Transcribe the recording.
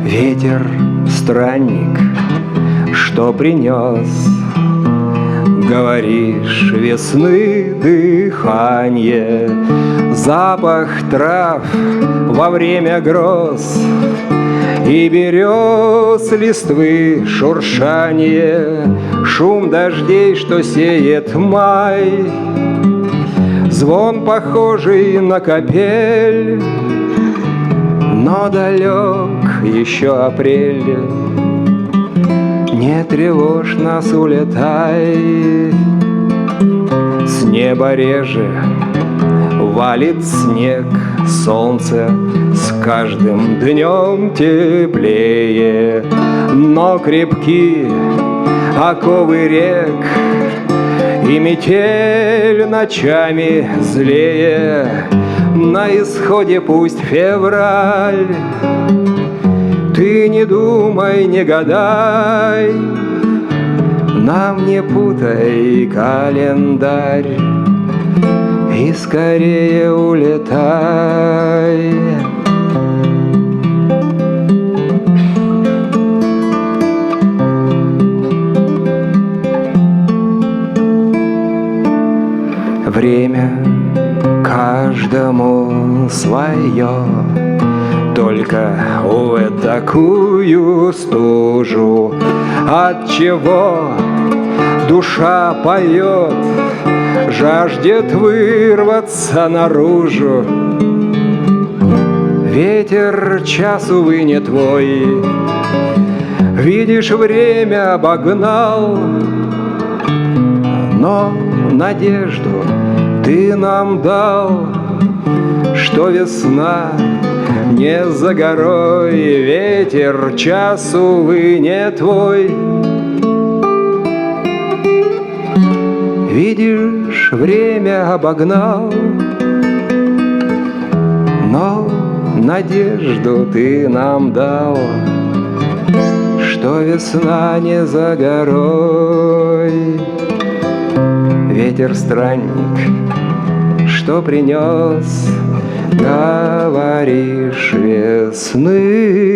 Ветер — странник, что принес, говоришь, весны дыхание, запах трав во время гроз и берез листвы шуршание, шум дождей, что сеет май, звон, похожий на капель, но далек еще апрель. Не тревожь нас, улетай. С неба реже валит снег, солнце с каждым днем теплее, но крепки оковы рек, и метель ночами злее. На исходе пусть февраль, ты не думай, не гадай, нам не путай календарь, и скорее улетай. Время каждому свое, только увы такую стужу, от чего душа поет, жаждет вырваться наружу. Ветер час, увы, не твой, видишь, время обогнал, но надежду ты нам дал, что весна не за горой. Ветер час, увы, не твой, видишь, время обогнал, но надежду ты нам дал, что весна не за горой. Ветер — странник, что принес, говоришь, весны